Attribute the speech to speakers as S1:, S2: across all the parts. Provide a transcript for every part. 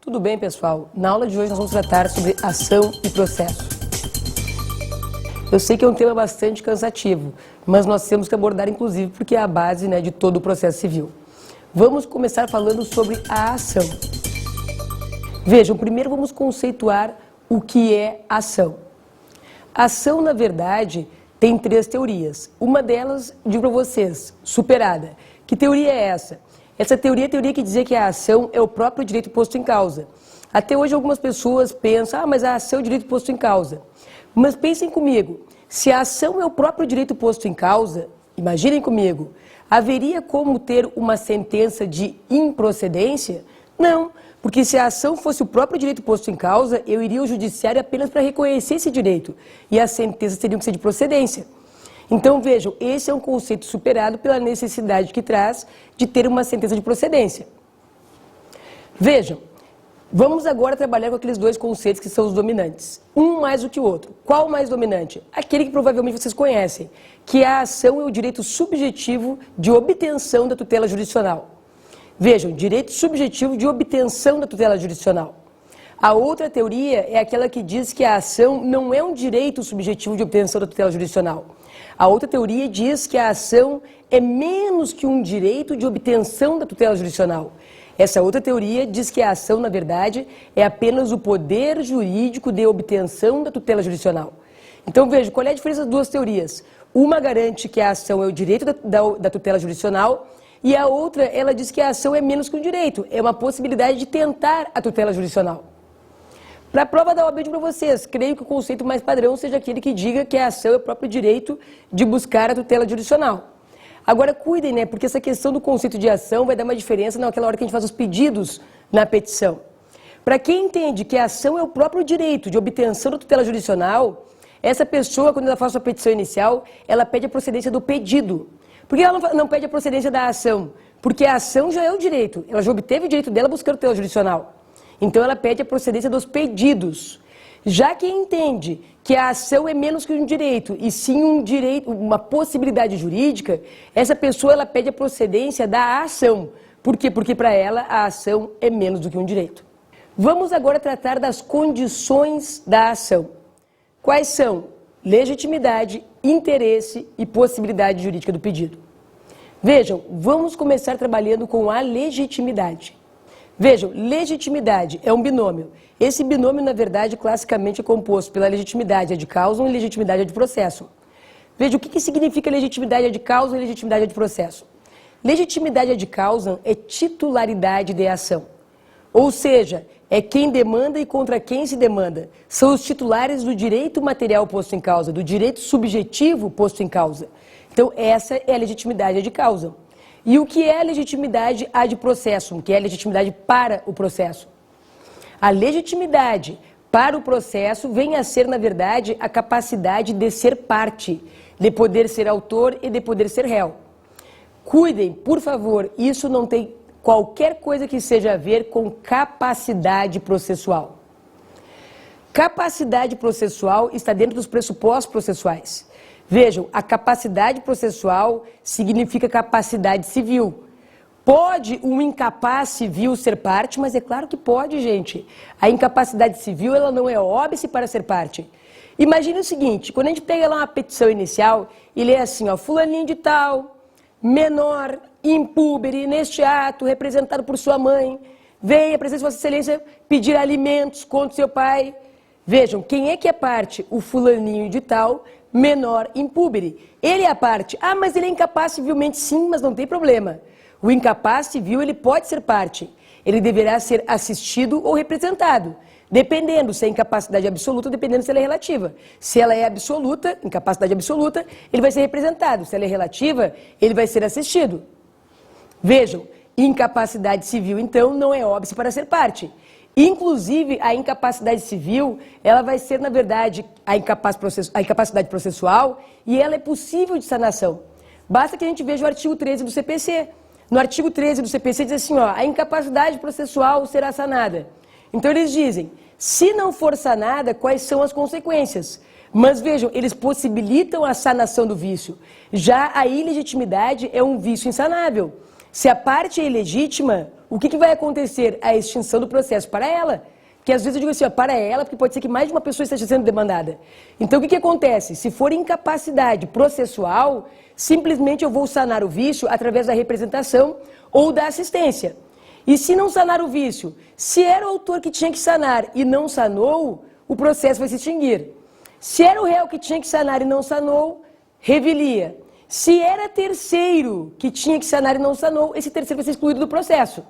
S1: Tudo bem, pessoal? Na aula de hoje nós vamos tratar sobre ação e processo. Eu sei que é um tema bastante cansativo, mas nós temos que abordar inclusive porque é a base, de todo o processo civil. Vamos começar falando sobre a ação. Vejam, primeiro vamos conceituar o que é ação. Ação, na verdade, tem três teorias. Uma delas, digo para vocês, superada. Que teoria é essa? Essa teoria é a teoria que dizia que a ação é o próprio direito posto em causa. Até hoje algumas pessoas pensam, mas a ação é o direito posto em causa. Mas pensem comigo, se a ação é o próprio direito posto em causa, imaginem comigo, haveria como ter uma sentença de improcedência? Não, porque se a ação fosse o próprio direito posto em causa, eu iria ao judiciário apenas para reconhecer esse direito, e as sentenças teriam que ser de procedência. Então, vejam, esse é um conceito superado pela necessidade que traz de ter uma sentença de procedência. Vejam, vamos agora trabalhar com aqueles dois conceitos que são os dominantes. Um mais do que o outro. Qual o mais dominante? Aquele que provavelmente vocês conhecem, que a ação é o direito subjetivo de obtenção da tutela jurisdicional. Vejam, direito subjetivo de obtenção da tutela jurisdicional. A outra teoria é aquela que diz que a ação não é um direito subjetivo de obtenção da tutela jurisdicional. A outra teoria diz que a ação é menos que um direito de obtenção da tutela jurisdicional. Essa outra teoria diz que a ação, na verdade, é apenas o poder jurídico de obtenção da tutela jurisdicional. Então, veja, qual é a diferença das duas teorias? Uma garante que a ação é o direito da tutela jurisdicional e a outra, ela diz que a ação é menos que um direito, é uma possibilidade de tentar a tutela jurisdicional. Para a prova da OAB, eu digo para vocês, creio que o conceito mais padrão seja aquele que diga que a ação é o próprio direito de buscar a tutela jurisdicional. Agora, cuidem, porque essa questão do conceito de ação vai dar uma diferença naquela hora que a gente faz os pedidos na petição. Para quem entende que a ação é o próprio direito de obtenção da tutela jurisdicional, essa pessoa, quando ela faz sua petição inicial, ela pede a procedência do pedido. Por que ela não pede a procedência da ação? Porque a ação já é o direito, ela já obteve o direito dela buscando tutela jurisdicional. Então ela pede a procedência dos pedidos. Já que entende que a ação é menos que um direito, e sim um direito, uma possibilidade jurídica, essa pessoa ela pede a procedência da ação. Por quê? Porque para ela a ação é menos do que um direito. Vamos agora tratar das condições da ação. Quais são? Legitimidade, interesse e possibilidade jurídica do pedido. Vejam, vamos começar trabalhando com a legitimidade. Vejam, legitimidade é um binômio. Esse binômio, na verdade, classicamente é composto pela legitimidade ad causam e legitimidade ad processo. Veja, o que significa legitimidade ad causam e legitimidade ad processo? Legitimidade ad causam é titularidade de ação. Ou seja, é quem demanda e contra quem se demanda. São os titulares do direito material posto em causa, do direito subjetivo posto em causa. Então, essa é a legitimidade ad causam. E o que é a legitimidade ad processum, que é a legitimidade para o processo? A legitimidade para o processo vem a ser, na verdade, a capacidade de ser parte, de poder ser autor e de poder ser réu. Cuidem, por favor, isso não tem qualquer coisa que seja a ver com capacidade processual. Capacidade processual está dentro dos pressupostos processuais. Vejam, a capacidade processual significa capacidade civil. Pode um incapaz civil ser parte? Mas é claro que pode, gente. A incapacidade civil ela não é óbice para ser parte. Imagine o seguinte, quando a gente pega lá uma petição inicial e lê assim, fulaninho de tal, menor, impúbere, neste ato, representado por sua mãe, venha, presença de Vossa Excelência, pedir alimentos contra seu pai. Vejam, quem é que é parte? O fulaninho de tal, menor, impúbere. Ele é a parte. Mas ele é incapaz civilmente, sim, mas não tem problema. O incapaz civil, ele pode ser parte. Ele deverá ser assistido ou representado, dependendo se é incapacidade absoluta, dependendo se ela é relativa. Se ela é absoluta, incapacidade absoluta, ele vai ser representado. Se ela é relativa, ele vai ser assistido. Vejam, incapacidade civil, então, não é óbice para ser parte. Inclusive, a incapacidade civil, ela vai ser, na verdade, a incapacidade processual e ela é possível de sanação. Basta que a gente veja o artigo 13 do CPC. No artigo 13 do CPC diz assim, a incapacidade processual será sanada. Então eles dizem, se não for sanada, quais são as consequências? Mas vejam, eles possibilitam a sanação do vício. Já a ilegitimidade é um vício insanável. Se a parte é ilegítima, o que vai acontecer? A extinção do processo para ela. Que às vezes eu digo assim, ó, para ela, porque pode ser que mais de uma pessoa esteja sendo demandada. Então, o que acontece? Se for incapacidade processual, simplesmente eu vou sanar o vício através da representação ou da assistência. E se não sanar o vício, se era o autor que tinha que sanar e não sanou, o processo vai se extinguir. Se era o réu que tinha que sanar e não sanou, revelia. Se era terceiro que tinha que sanar e não sanou, esse terceiro vai ser excluído do processo.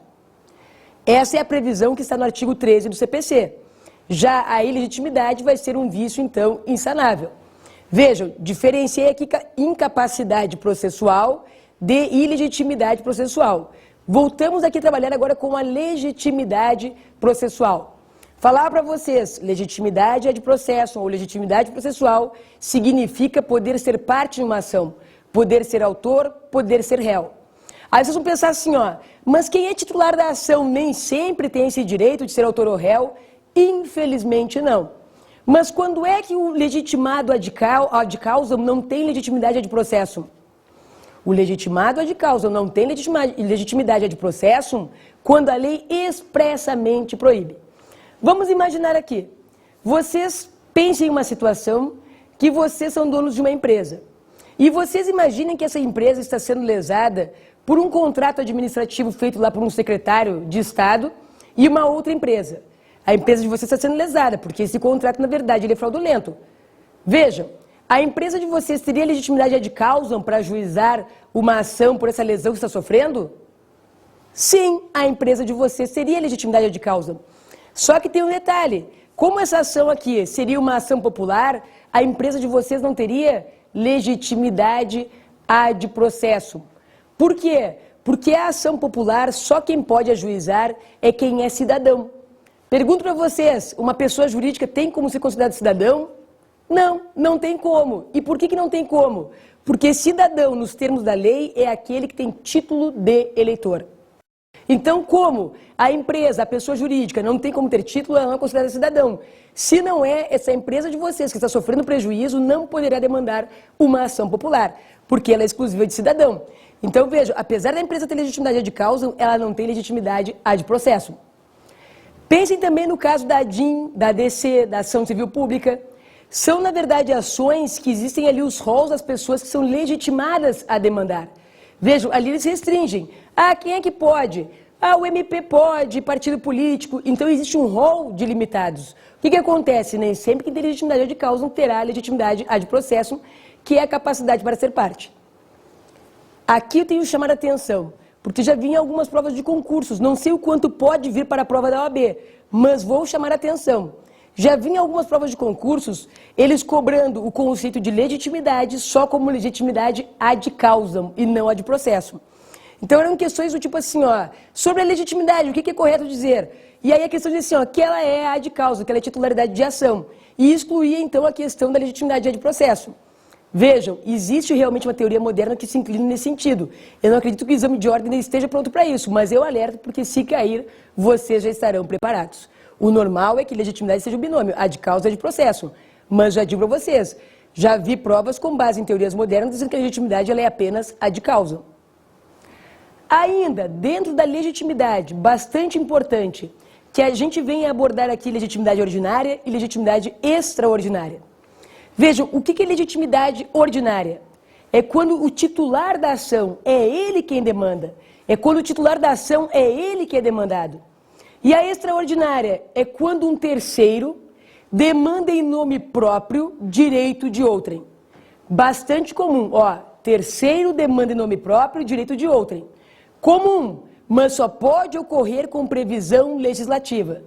S1: Essa é a previsão que está no artigo 13 do CPC. Já a ilegitimidade vai ser um vício, então, insanável. Vejam, diferenciei aqui incapacidade processual de ilegitimidade processual. Voltamos aqui a trabalhar agora com a legitimidade processual. Falar para vocês, legitimidade de processo ou legitimidade processual significa poder ser parte de uma ação, poder ser autor, poder ser réu. Aí vocês vão pensar assim, ó, mas quem é titular da ação nem sempre tem esse direito de ser autor ou réu? Infelizmente não. Mas quando é que o legitimado ad causam não tem legitimidade ad processo? O legitimado ad causam não tem legitimidade ad processo quando a lei expressamente proíbe. Vamos imaginar aqui, vocês pensem em uma situação que vocês são donos de uma empresa. E vocês imaginem que essa empresa está sendo lesada por um contrato administrativo feito lá por um secretário de Estado e uma outra empresa. A empresa de vocês está sendo lesada, porque esse contrato, na verdade, ele é fraudulento. Vejam, a empresa de vocês teria legitimidade ad causam para ajuizar uma ação por essa lesão que está sofrendo? Sim, a empresa de vocês teria legitimidade ad causam. Só que tem um detalhe, como essa ação aqui seria uma ação popular, a empresa de vocês não teria legitimidade ad processo. Por quê? Porque a ação popular, só quem pode ajuizar é quem é cidadão. Pergunto para vocês, uma pessoa jurídica tem como ser considerada cidadão? Não, não tem como. E por que não tem como? Porque cidadão, nos termos da lei, é aquele que tem título de eleitor. Então, como a empresa, a pessoa jurídica, não tem como ter título, ela não é considerada cidadão. Se não é, essa empresa de vocês que está sofrendo prejuízo não poderá demandar uma ação popular, porque ela é exclusiva de cidadão. Então, veja, apesar da empresa ter legitimidade ad causam, ela não tem legitimidade ad processo. Pensem também no caso da ADIM, da ADC, da Ação Civil Pública. São, na verdade, ações que existem ali os rolos das pessoas que são legitimadas a demandar. Vejam, ali eles restringem. Ah, quem é que pode? Ah, o MP pode, partido político. Então, existe um rol de limitados. O que acontece? Nem sempre quem tem legitimidade ad causam terá legitimidade ad processo, que é a capacidade para ser parte. Aqui eu tenho que chamar a atenção, porque já vi em algumas provas de concursos, não sei o quanto pode vir para a prova da OAB, mas vou chamar a atenção. Já vi em algumas provas de concursos, eles cobrando o conceito de legitimidade só como legitimidade ad causam e não ad processo. Então eram questões do tipo assim, ó, sobre a legitimidade, o que é correto dizer? E aí a questão de assim, ó, que ela é ad causam, que ela é titularidade de ação. E excluía então a questão da legitimidade ad processo. Vejam, existe realmente uma teoria moderna que se inclina nesse sentido. Eu não acredito que o exame de ordem esteja pronto para isso, mas eu alerto porque se cair, vocês já estarão preparados. O normal é que legitimidade seja o binômio, ad causa e ad processo. Mas já digo para vocês, já vi provas com base em teorias modernas dizendo que a legitimidade ela é apenas ad causa. Ainda, dentro da legitimidade, bastante importante, que a gente venha abordar aqui legitimidade ordinária e legitimidade extraordinária. Vejam, o que é legitimidade ordinária? É quando o titular da ação é ele quem demanda. É quando o titular da ação é ele que é demandado. E a extraordinária é quando um terceiro demanda em nome próprio direito de outrem. Bastante comum, ó, terceiro demanda em nome próprio direito de outrem. Comum, mas só pode ocorrer com previsão legislativa.